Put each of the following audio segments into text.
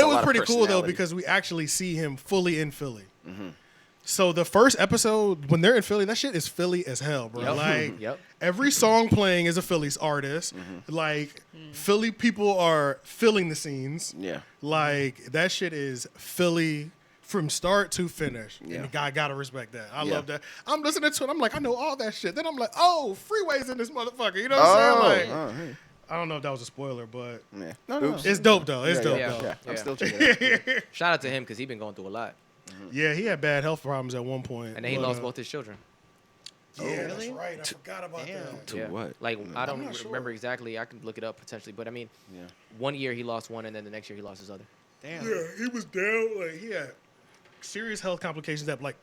But it was pretty cool though because we actually see him fully in Philly. Mm-hmm. So the first episode when they're in Philly, that shit is Philly as hell, bro. Like every song playing is a Philly's artist. Mm-hmm. Like Philly people are filling the scenes. Yeah. Like that shit is Philly from start to finish. Yeah. And the guy gotta respect that. I love that. I'm listening to it. I'm like, I know all that shit. Then I'm like, oh, Freeway's in this motherfucker. You know what I'm saying? Like, hey. I don't know if that was a spoiler, but no. It's dope though. It's dope though. Yeah. I'm still checking it. Shout out to him because he's been going through a lot. Mm-hmm. Yeah, he had bad health problems at one point. And then he lost both his children. Yeah, that's right. I forgot about that. To what? Like, I don't remember exactly. I can look it up potentially. But, I mean, 1 year he lost one, and then the next year he lost his other. Damn. Yeah, he was down. Like, he had serious health complications that, like,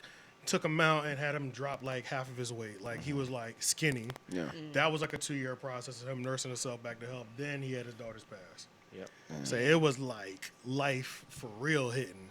took him out and had him drop, like, half of his weight. Like, he was, like, skinny. Yeah. That was, like, a 2-year process of him nursing himself back to health. Then he had his daughter's pass. Yep. So it was, like, life for real hitting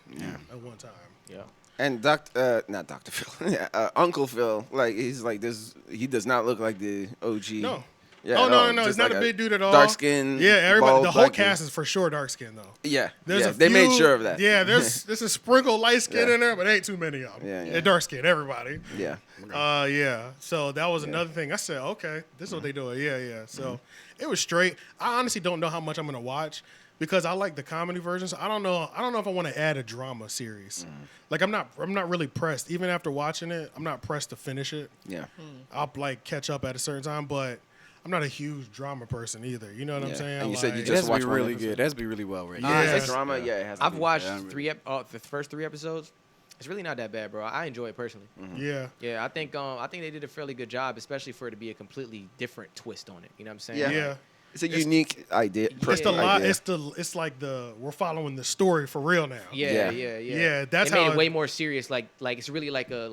at one time. Yeah. And not Dr. Phil, Uncle Phil, like he's like this. He does not look like the OG. No. Yeah, no. He's not a big dude at all. Dark skin. Yeah, everybody. The whole cast is for sure dark skin though. Yeah. They made sure of that. Yeah, there's a sprinkle light skin in there, but ain't too many of them. Yeah. Dark skin, everybody. Yeah. So that was another thing. I said, okay, this is what they doing. Yeah. So it was straight. I honestly don't know how much I'm gonna watch. Because I like the comedy versions. I don't know if I want to add a drama series. Like I'm not really pressed. Even after watching it, I'm not pressed to finish it. Yeah. I'll like catch up at a certain time, but I'm not a huge drama person either. You know what I'm saying? And you said you It just has to watched be one really episode. good. It has to be really well written. It's drama. It has to I've be. watched the first 3 episodes. It's really not that bad, bro. I enjoy it personally. Yeah. Yeah, I think they did a fairly good job, especially for it to be a completely different twist on it. You know what I'm saying? Yeah. It's a unique idea. It's like we're following the story for real now. Yeah. That's they made how it way more serious. Like it's really like a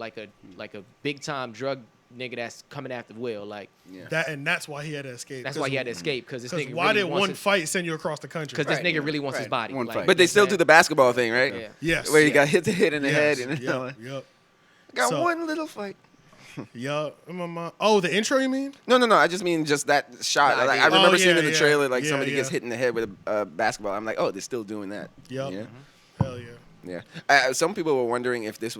big time drug nigga that's coming after Will. Like that's why he had to escape. That's why he had to escape because this nigga. Why really did one fight send you across the country? Because this nigga really wants his body. One fight. But they still do the basketball thing, right? Yeah. Yes. Where you got hit in the head. And Yep. Got one little fight. Yup. Oh, the intro you mean? No. I just mean just that shot. Like, I remember seeing in the trailer, like somebody gets hit in the head with a basketball. I'm like, oh, they're still doing that. Yep. Yeah. Hell yeah. Yeah. Some people were wondering if this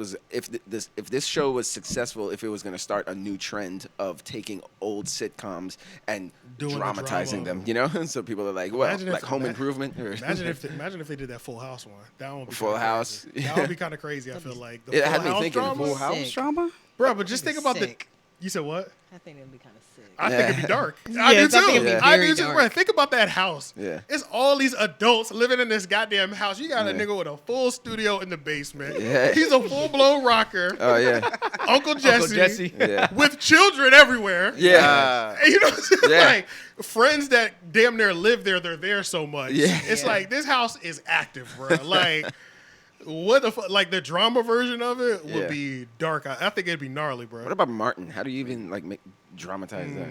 show was successful, if it was going to start a new trend of taking old sitcoms and dramatizing them. You know, so people are like, well, like Home Improvement. Imagine if they did that Full House one. That would be Full House. That would be kind of crazy. I feel like it had me thinking Full House drama. Bro, but just think about You said what? I think it'd be kind of sick. I think it'd be dark. I do too. I do too. Bro, think about that house. Yeah. It's all these adults living in this goddamn house. You got a nigga with a full studio in the basement. Yeah. He's a full-blown rocker. Oh, yeah. Uncle Jesse. Yeah. With children everywhere. Yeah. You know what I'm saying? Like, friends that damn near live there, they're there so much. Yeah. It's like, this house is active, bro. Like, what the fuck? Like, the drama version of it would be dark. I think it'd be gnarly, bro. What about Martin? How do you even, like, dramatize that?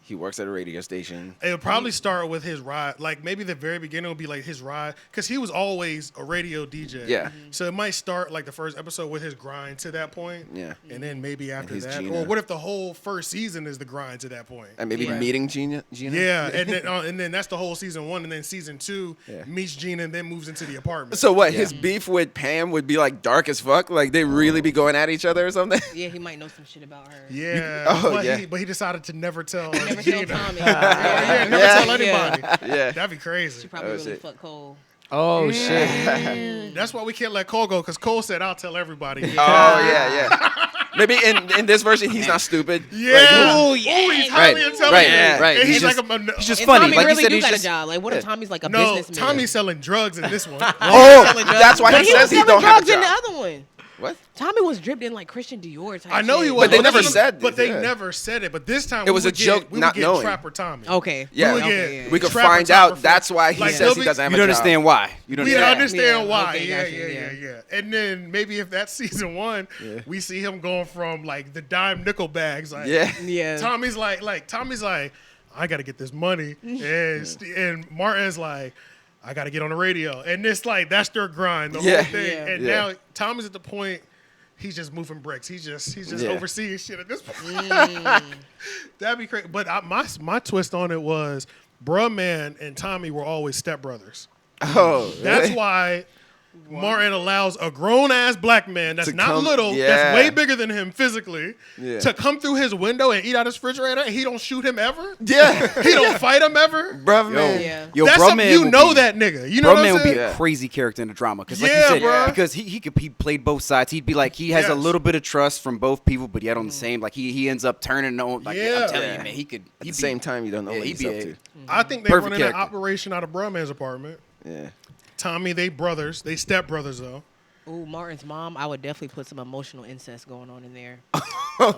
He works at a radio station. It would probably start with his ride. Like, maybe the very beginning would be, like, his ride. Because he was always a radio DJ. Yeah. So it might start, like, the first episode with his grind to that point. Yeah. And then maybe after that. Gina. Or what if the whole first season is the grind to that point? And maybe meeting Gina? Yeah. And then that's the whole season 1. And then season 2 meets Gina and then moves into the apartment. So what, his beef with Pam would be, like, dark as fuck? Like, they really be going at each other or something? Yeah, he might know some shit about her. Yeah. But he decided to never tell Never Gina. tell Tommy. Never tell anybody. Yeah. That'd be crazy. She probably really fuck Cole. Oh, shit. That's why we can't let Cole go, because Cole said, I'll tell everybody. Oh, yeah. Maybe in this version, he's not stupid. Yeah. Oh, yeah. He's highly intelligent. Right. And he's He's like He's just And funny. Tommy Like really you said, do he's got just a job. Like, what if Tommy's like a No, businessman? Tommy's selling drugs in this one. Oh, that's why But he he was says he selling don't have a drugs in the job. other one. What? Tommy was dripped in like Christian Dior type I know shit. he was. But they never said But this, they never said it. But this time It was a joke, we not would get knowing. Trapper Tommy. Okay. Yeah. We We could Trapper find Topper out that's why he Like, says he they'll doesn't have you a don't job. understand why. You don't We understand. understand Yeah. why. Okay, Yeah. gotcha, And then maybe if that's season 1, we see him going from like the dime nickel bags. Like, Yeah. Tommy's like, I got to get this money. And Martin's like, I got to get on the radio. And it's like, that's their grind, the whole thing. Yeah. And now Tommy's at the point, he's just moving bricks. He's just overseeing shit at this point. That'd be crazy. But my twist on it was, bruh man and Tommy were always stepbrothers. Oh, That's really? why Martin allows a grown ass black man that's To not come- little, yeah. that's way bigger than him physically, Yeah. to come through his window and eat out his refrigerator, and he don't shoot him ever. Yeah. He don't fight him ever. Bruh, man. Yeah. Yo, That's bro something man you will know be- that nigga. You know Bro what man I'm would be saying? a crazy character in the drama because, like Yeah, you said, bruh. because he played both sides. He'd be like he has a Yes. little bit of trust from both people, but yet on the same like he ends up turning on. Like Yeah. I'm telling Yeah. you, man, he could. At He'd the be- same time, you don't know Yeah, what he'd he's be up a- to. I think they Perfect running an character. operation out of Brumman's apartment. Yeah. Tommy, they brothers. They step brothers though. Ooh, Martin's mom. I would definitely put some emotional incest going on in there.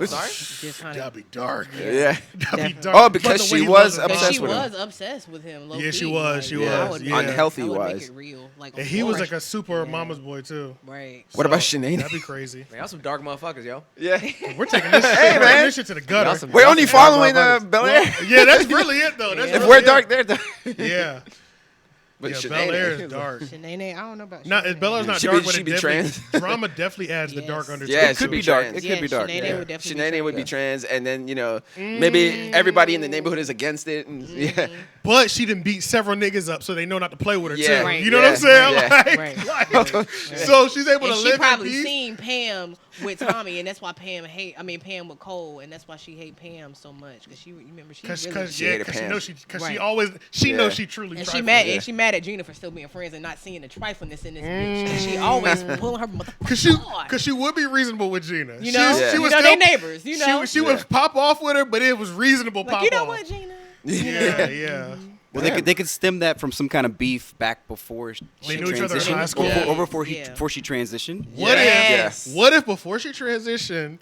Sorry. Just kind That'd of. be dark. Yeah. That'd be dark. Oh, But because the she way he was loves her obsessed She with him. was obsessed with him. Low Yeah, she key. was, Like, she I was, would yeah. Unhealthy I would wise. Make it real. Like, And he was like a a super mama's boy too. right. What about So, Sinead? That'd be crazy. Man, y'all some dark motherfuckers, yo. Yeah. We're taking this, Hey, we're taking man. this shit to the gutter. Y'all some- We're y'all only some dark following motherfuckers. Bel Air. Yeah, that's really it though. That's If If really we're it. dark, they're dark. Yeah. But Yeah, Sinead Bel Air is- is dark. Shanae, I don't know about. Not Shanae. Bel Air's not She dark, be- but she it be definitely trans. drama definitely adds the Yes. dark undertone. Yeah, It could be be dark. trans. It could be dark. Shanae Yeah. would definitely Sinead would be trans, and then maybe everybody in the neighborhood is against it. And, yeah, But she done beat several niggas up, so they know not to play with her Yeah, too. Right. You know what I'm saying? yeah. Like, so she's able And to she live in probably peace. seen Pam with Tommy, and that's why Pam Pam with Cole, and that's why she hate Pam so much because you remember she Cause, really, cause, She yeah, hated cause she Pam. knows she Right. always she Yeah. knows she truly and she trifling. mad Yeah. and she mad at Gina for still being friends and not seeing the triflingness in this bitch, and she always pulling her motherfucker. Cause she would be reasonable with Gina. You know, Yeah. she you was know still, they neighbors. You know, she would pop off with her, but it was reasonable like pop you know off. what, Gina? Yeah, yeah. Well, they could stem that from some kind of beef back before she They knew each other in transitioned, high school. or before Yeah. before she transitioned. What Yes. if? What if before she transitioned,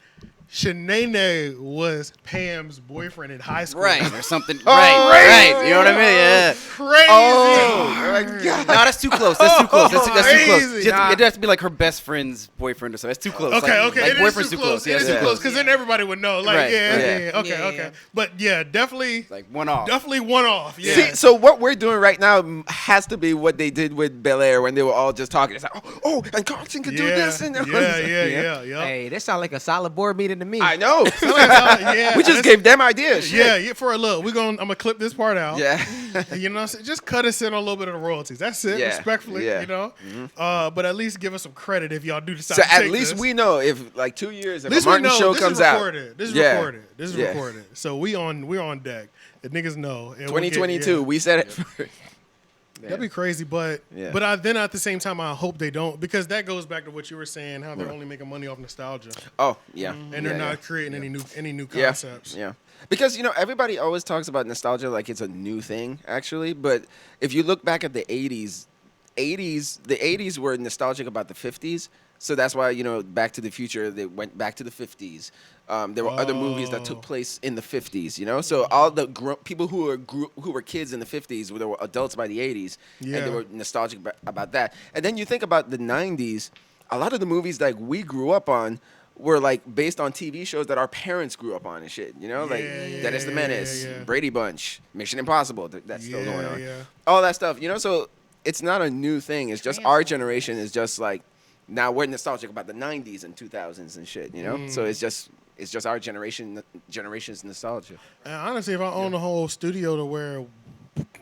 Shanae was Pam's boyfriend in high school? Right, or something. Oh, right. You know what I mean? Yeah. Crazy. Oh my God. No, that's too close. That's too close. That's too close. Crazy. It'd have to be like her best friend's boyfriend or something. That's too close. Okay, like, okay. Like It is boyfriend's too too close. close. It Yeah, is too yeah. close because then everybody would know. Like, Right, yeah, right. yeah, okay, Yeah, okay. yeah. But yeah, definitely, Like one off. definitely one off. Yeah. See, so what we're doing right now has to be what they did with Bel Air when they were all just talking. It's like, oh, and Carlton could do this. And yeah. Hey, this sound like a solid board meeting to me. I know. Yeah, We just gave them ideas. Shit. Yeah, for a look, I'm gonna clip this part out. Yeah. You know, what I'm saying? Just cut us in on a little bit of the royalties. That's it, Yeah, respectfully. yeah. You know, but at least give us some credit if y'all do decide. So to at take least this. we know if like 2 years, if At least a Martin we know show this comes is out. recorded. This is Yeah. recorded. This is Yeah. recorded. So we're on deck. The niggas know. And we'll get- 2022, yeah. we said it. That'd be crazy, but Yeah. then at the same time, I hope they don't, because that goes back to what you were saying, how they're only making money off nostalgia, Oh, yeah. and they're not creating any new Yeah. concepts. Yeah. Because, everybody always talks about nostalgia like it's a new thing, actually. But if you look back at the 80s, the 80s were nostalgic about the 50s. So that's why, Back to the Future, they went back to the 50s. There were other movies that took place in the 50s, So all the people who were kids in the 50s, they were adults by the 80s, and Yeah. they were nostalgic about that. And then you think about the 90s, a lot of the movies like we grew up on were like based on TV shows that our parents grew up on and shit, like Dennis the Menace, yeah. Brady Bunch, Mission Impossible, that's still going on. Yeah. All that stuff, So it's not a new thing. It's just our generation is just like, now we're nostalgic about the 90s and 2000s and shit, So it's just our generation's nostalgia. And honestly, if I own a whole studio to where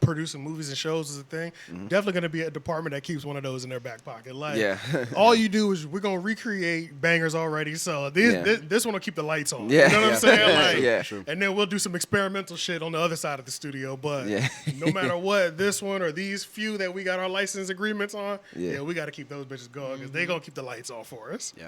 producing movies and shows is a thing, definitely going to be a department that keeps one of those in their back pocket. Like, Yeah. all you do is we're going to recreate bangers already, so this one will keep the lights on. Yeah. You know what I'm saying? Like, Yeah. And then we'll do some experimental shit on the other side of the studio, but Yeah. no matter what, this one or these few that we got our license agreements on, Yeah. we got to keep those bitches going because they going to keep the lights on for us. Yeah.